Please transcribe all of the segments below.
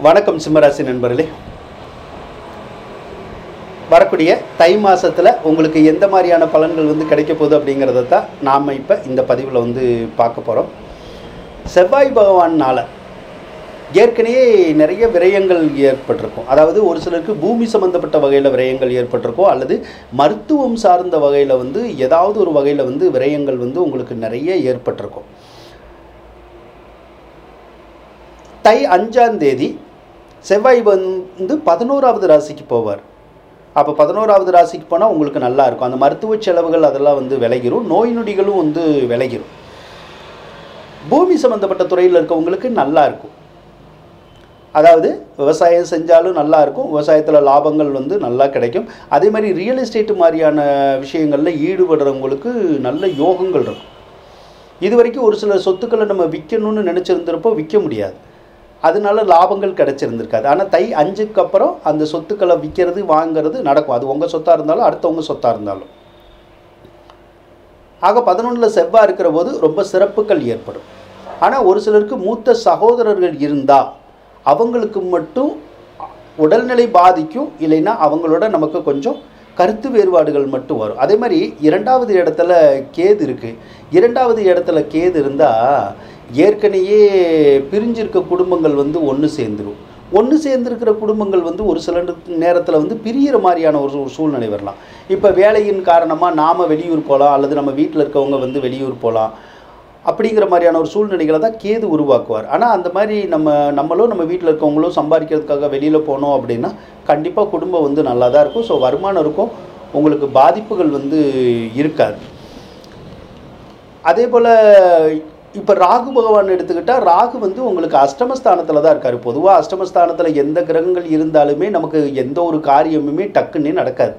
வணக்கம் சிம்மராசி நண்பர்களே. வரக்கூடிய தை மாதத்தில் உங்களுக்கு எந்த மாதிரியான பலன்கள் கிடைக்க போகுது அப்படிங்கிறத தான் நாம் இப்போ இந்த பதிவில் பார்க்க போகிறோம். செவ்வாய் பகவானால் ஏற்கனவே நிறைய விரயங்கள் ஏற்பட்டிருக்கும். அதாவது ஒரு சிலருக்கு பூமி சம்மந்தப்பட்ட வகையில் விரயங்கள் ஏற்பட்டிருக்கும், அல்லது மருத்துவம் சார்ந்த வகையில் ஏதாவது ஒரு வகையில் விரயங்கள் உங்களுக்கு நிறைய ஏற்பட்டிருக்கும். தை 5ஆம் தேதி செவ்வாய் 11வது ராசிக்கு போவார். அப்போ 11வது ராசிக்கு போனால் உங்களுக்கு நல்லா இருக்கும். அந்த மருத்துவ செலவுகள் அதெல்லாம் விலகிரும், நோய் நொடிகளும் விலகிரும். பூமி சம்மந்தப்பட்ட துறையில் இருக்கவங்களுக்கு நல்லா இருக்கும். அதாவது விவசாயம் செஞ்சாலும் நல்லா இருக்கும், விவசாயத்தில் லாபங்கள் நல்லா கிடைக்கும். அதே மாதிரி ரியல் எஸ்டேட் மாதிரியான விஷயங்களில் ஈடுபடுறவங்களுக்கு நல்ல யோகங்கள் இருக்கும். இது வரைக்கும் ஒரு சில சொத்துக்களை நம்ம விற்கணும்னு நினச்சிருந்திருப்போம், விற்க முடியாது, அதனால லாபங்கள் கிடைச்சிருந்திருக்காது. ஆனால் தை 5க்கு அப்புறம் அந்த சொத்துக்களை விற்கிறது வாங்கிறது நடக்கும். அது உங்கள் சொத்தாக இருந்தாலும் அடுத்தவங்க சொத்தாக இருந்தாலும். ஆக 11ல் செவ்வாய் இருக்கிற போது ரொம்ப சிறப்புகள் ஏற்படும். ஆனால் ஒரு சிலருக்கு மூத்த சகோதரர்கள் இருந்தால் அவங்களுக்கு மட்டும் உடல்நிலை பாதிக்கும், இல்லைன்னா அவங்களோட நமக்கு கொஞ்சம் கருத்து வேறுபாடுகள் மட்டும் வரும். அதே மாதிரி 2வது இடத்துல கேது இருக்குது. 2வது இடத்துல கேது இருந்தால் ஏற்கனவே பிரிஞ்சிருக்க குடும்பங்கள் ஒன்று சேர்ந்துடும். ஒன்று சேர்ந்துருக்கிற குடும்பங்கள் ஒரு சில நேரத்தில் பிரிகிற மாதிரியான ஒரு சூழ்நிலை வரலாம். இப்போ வேலையின் காரணமாக நாம் வெளியூர் போகலாம், அல்லது நம்ம வீட்டில் இருக்கவங்க வெளியூர் போகலாம், அப்படிங்கிற மாதிரியான ஒரு சூழ்நிலைகளை தான் கேது உருவாக்குவார். ஆனால் அந்த மாதிரி நம்மளும் நம்ம வீட்டில் இருக்கவங்களும் சம்பாதிக்கிறதுக்காக வெளியில் போனோம் அப்படின்னா கண்டிப்பாக குடும்பம் நல்லா தான் இருக்கும். ஸோ வருமானம் இருக்கும், உங்களுக்கு பாதிப்புகள் இருக்காது. அதே போல் இப்போ ராகு பகவான் எடுத்துக்கிட்டால் ராகு உங்களுக்கு அஷ்டமஸ்தானத்தில் தான் இருக்கார். பொதுவாக அஷ்டமஸ்தானத்தில் எந்த கிரகங்கள் இருந்தாலுமே நமக்கு எந்த ஒரு காரியமுமே டக்குன்னே நடக்காது.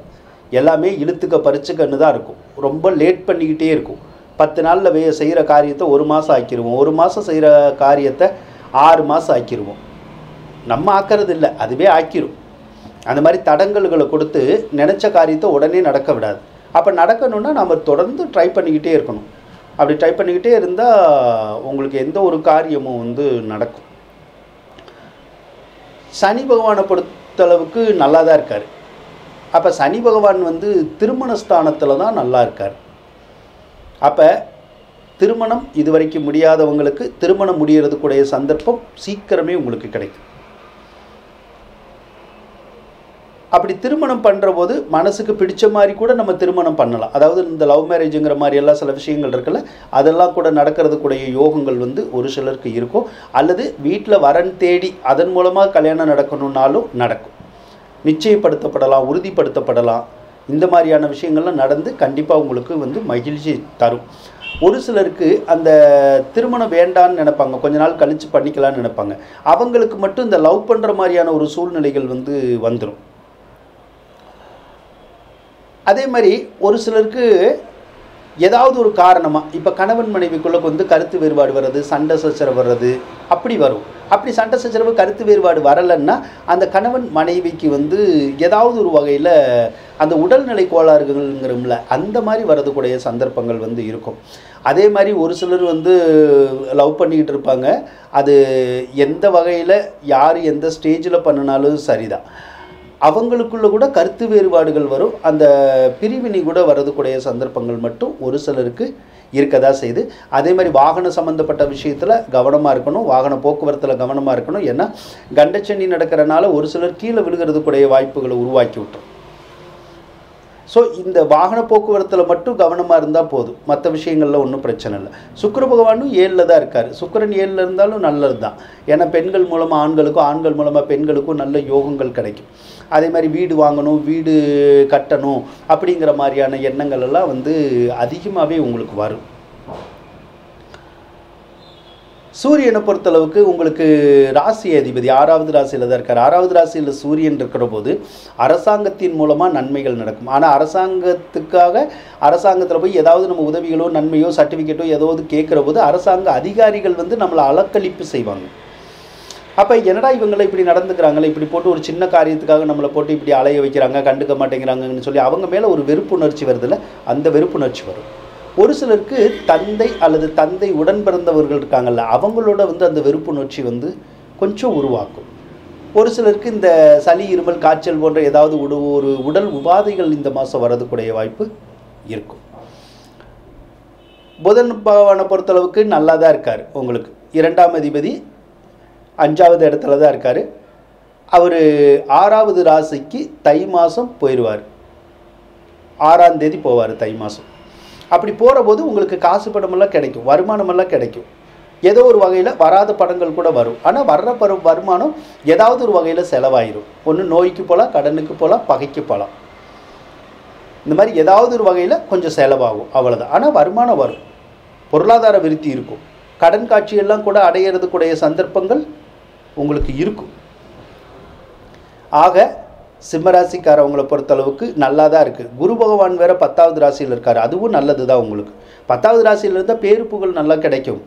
எல்லாமே இழுத்துக்க பறிச்சுக்கன்னு தான் இருக்கும். ரொம்ப லேட் பண்ணிக்கிட்டே இருக்கும். 10 நாளில் செய்கிற காரியத்தை 1 மாதம் ஆக்கிடுவோம், 1 மாதம் செய்கிற காரியத்தை 6 மாதம் ஆக்கிடுவோம். நம்ம ஆக்கிறது இல்லை, அதுவே ஆக்கிரும். அந்த மாதிரி தடங்கல்களை கொடுத்து நினச்ச காரியத்தை உடனே நடக்க விடாது. அப்போ நடக்கணுன்னா நம்ம தொடர்ந்து ட்ரை பண்ணிக்கிட்டே இருக்கணும். அப்படி ட்ரை பண்ணிக்கிட்டே இருந்தால் உங்களுக்கு எந்த ஒரு காரியமும் நடக்கும். சனி பகவானை பொறுத்தளவுக்கு நல்லா தான் இருக்கார். அப்போ சனி பகவான் திருமணஸ்தானத்தில் தான் நல்லா இருக்கார். அப்போ திருமணம் இதுவரைக்கும் முடியாதவங்களுக்கு திருமணம் முடியறதுக்குடைய சந்தர்ப்பம் சீக்கிரமே உங்களுக்கு கிடைக்கும். அப்படி திருமணம் பண்ணுற போது மனசுக்கு பிடிச்ச மாதிரி கூட நம்ம திருமணம் பண்ணலாம். அதாவது இந்த லவ் மேரேஜுங்கிற மாதிரி எல்லாம் சில விஷயங்கள் இருக்குல்ல, அதெல்லாம் கூட நடக்கிறதுக்குடைய யோகங்கள் ஒரு சிலருக்கு இருக்கும். அல்லது வீட்டில் வரன் தேடி அதன் மூலமாக கல்யாணம் நடக்கணுன்னாலும் நடக்கும். நிச்சயப்படுத்தப்படலாம், உறுதிப்படுத்தப்படலாம். இந்த மாதிரியான விஷயங்கள்லாம் நடந்து கண்டிப்பாக உங்களுக்கு மகிழ்ச்சி தரும். ஒரு சிலருக்கு அந்த திருமணம் வேண்டான்னு நினைப்பாங்க, கொஞ்ச நாள் கழித்து பண்ணிக்கலான்னு நினைப்பாங்க. அவங்களுக்கு மட்டும் இந்த லவ் பண்ணுற மாதிரியான ஒரு சூழ்நிலைகள் வந்துடும். அதே மாதிரி ஒரு சிலருக்கு ஏதாவது ஒரு காரணமாக இப்போ கணவன் மனைவிக்குள்ளே கருத்து வேறுபாடு வர்றது, சண்டை சச்சரவு வர்றது, அப்படி வரும். அப்படி சண்டை சச்சரவு கருத்து வேறுபாடு வரலைன்னா அந்த கணவன் மனைவிக்கு ஏதாவது ஒரு வகையில் அந்த உடல்நிலை கோளாறுகள்ங்கிறோம்ல, அந்த மாதிரி வரதுக்கூடிய சந்தர்ப்பங்கள் இருக்கும். அதே மாதிரி ஒரு சிலர் லவ் பண்ணிக்கிட்டு இருப்பாங்க. அது எந்த வகையில் யார் எந்த ஸ்டேஜில் பண்ணினாலும் சரிதான், அவங்களுக்குள்ள கூட கருத்து வேறுபாடுகள் வரும். அந்த பிரிவினை கூட வரதுக்கூடிய சந்தர்ப்பங்கள் மட்டும் ஒரு சிலருக்கு இருக்கதா செய்யுது. அதே மாதிரி வாகன சம்மந்தப்பட்ட விஷயத்தில் கவனமாக இருக்கணும், வாகன போக்குவரத்தில் கவனமாக இருக்கணும். ஏன்னா கண்டச்சனி நடக்கிறனால ஒரு சிலர் கீழே விழுகிறதுக்குடைய வாய்ப்புகளை உருவாக்கி விட்டுரும். ஸோ இந்த வாகன போக்குவரத்தில் மட்டும் கவனமாக இருந்தால் போதும், மற்ற விஷயங்களில் ஒன்றும் பிரச்சனை இல்லை. சுக்கிர பகவானும் 7ல் தான் இருக்கார். சுக்கிரன் 7ல் இருந்தாலும் நல்லது தான். ஏன்னா பெண்கள் மூலமாக ஆண்களுக்கும், ஆண்கள் மூலமாக பெண்களுக்கும் நல்ல யோகங்கள் கிடைக்கும். அதே மாதிரி வீடு வாங்கணும், வீடு கட்டணும் அப்படிங்கிற மாதிரியான எண்ணங்கள் எல்லாம் அதிகமாகவே உங்களுக்கு வரும். சூரியனை பொறுத்தளவுக்கு உங்களுக்கு ராசி அதிபதி 6வது ராசியில் தான் இருக்கார். 6வது ராசியில் சூரியன் இருக்கிற போது அரசாங்கத்தின் மூலமாக நன்மைகள் நடக்கும். ஆனால் அரசாங்கத்தில் போய் ஏதாவது நம்ம உதவிகளோ நன்மையோ சர்டிஃபிகேட்டோ ஏதாவது கேட்குற போது அரசாங்க அதிகாரிகள் நம்மளை அலக்களிப்பு செய்வாங்க. அப்போ என்னடா இவங்களை இப்படி நடந்துக்கிறாங்களே, இப்படி போட்டு ஒரு சின்ன காரியத்துக்காக நம்மளை போட்டு இப்படி அலைய வைக்கிறாங்க, கண்டுக்க மாட்டேங்கிறாங்கன்னு சொல்லி அவங்க மேலே ஒரு வெறுப்புணர்ச்சி வருதில்ல, அந்த வெறுப்புணர்ச்சி வரும். ஒரு சிலருக்கு தந்தை அல்லது தந்தை உடன் பிறந்தவர்கள் இருக்காங்கல்ல, அவங்களோட அந்த வெறுப்புணர்ச்சி கொஞ்சம் உருவாக்கும். ஒரு சிலருக்கு இந்த சளி இருமல் காய்ச்சல் போன்ற ஏதாவது ஒரு உடல் உபாதைகள் இந்த மாதம் வரதுக்குடைய வாய்ப்பு இருக்கும். புதன் பகவானை பொறுத்தளவுக்கு நல்லா தான் இருக்கார். உங்களுக்கு 2ஆம் அதிபதி 5வது இடத்துல தான் இருக்கார். அவர் 6வது ராசிக்கு தை மாதம் போயிடுவார். 6ஆம் தேதி போவார் தை மாதம். அப்படி போகிற போது உங்களுக்கு காசு பணமெல்லாம் கிடைக்கும், வருமானமெல்லாம் கிடைக்கும். ஏதோ ஒரு வகையில் வராத படங்கள் கூட வரும். ஆனால் வர்ற வருமானம் ஏதாவது ஒரு வகையில் செலவாயிடும். ஒன்று நோய்க்கு போகலாம், கடனுக்கு போகலாம், பகைக்கு போகலாம். இந்த மாதிரி ஏதாவது ஒரு வகையில் கொஞ்சம் செலவாகும், அவ்வளோதான். ஆனால் வருமானம் வரும், பொருளாதார விருத்தி இருக்கும். கடன் காட்சியெல்லாம் கூட அடையிறதுக்குடைய சந்தர்ப்பங்கள் உங்களுக்கு இருக்கும். ஆக சிம்மராசிக்காரவங்களை பொறுத்தளவுக்கு நல்லா தான் இருக்குது. குரு பகவான் வேறு 10வது ராசியில் இருக்கார். அதுவும் நல்லது தான். உங்களுக்கு 10வது ராசியில் இருந்தால் பேரு புகழ் நல்லா கிடைக்கும்.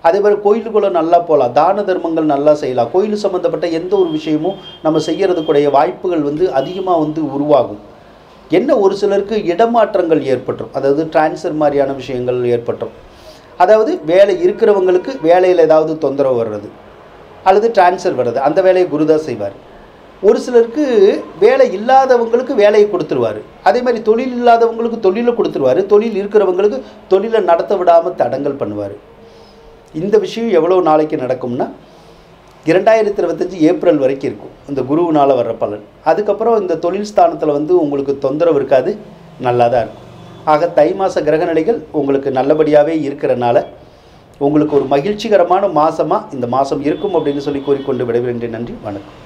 அதே மாதிரி கோயிலுக்குள்ளே நல்லா போகலாம், தான தர்மங்கள் நல்லா செய்யலாம். கோயில் சம்மந்தப்பட்ட எந்த ஒரு விஷயமும் நம்ம செய்கிறதுக்குடைய வாய்ப்புகள் அதிகமாக உருவாகும். என்ன ஒரு சிலருக்கு இடமாற்றங்கள் ஏற்பட்டுரும், அதாவது டிரான்ஸ்ஃபர் மாதிரியான விஷயங்கள் ஏற்பட்டுரும். அதாவது வேலை இருக்கிறவங்களுக்கு வேலையில் ஏதாவது தொந்தரவு வர்றது அல்லது டிரான்ஸ்ஃபர் வர்றது, அந்த வேலையை குருதான் செய்வார். ஒரு சிலருக்கு வேலை இல்லாதவங்களுக்கு வேலையை கொடுத்துருவார். அதே மாதிரி தொழில் இல்லாதவங்களுக்கு தொழிலை கொடுத்துருவார். தொழில் இருக்கிறவங்களுக்கு தொழிலை நடத்த விடாமல் தடங்கல் பண்ணுவார். இந்த விஷயம் எவ்வளோ நாளைக்கு நடக்கும்னா 2025 ஏப்ரல் வரைக்கும் இருக்கும் இந்த குருவினால் வர்ற பலன். அதுக்கப்புறம் இந்த தொழில் ஸ்தானத்தில் உங்களுக்கு தொந்தரவு இருக்காது, நல்லா தான் இருக்கும். ஆக தை மாத கிரகநிலைகள் உங்களுக்கு நல்லபடியாகவே இருக்கிறனால உங்களுக்கு ஒரு மகிழ்ச்சிகரமான மாதமாக இந்த மாதம் இருக்கும் அப்படின்னு சொல்லி கூறிக்கொண்டு விடைபெறுகின்றேன். நன்றி, வணக்கம்.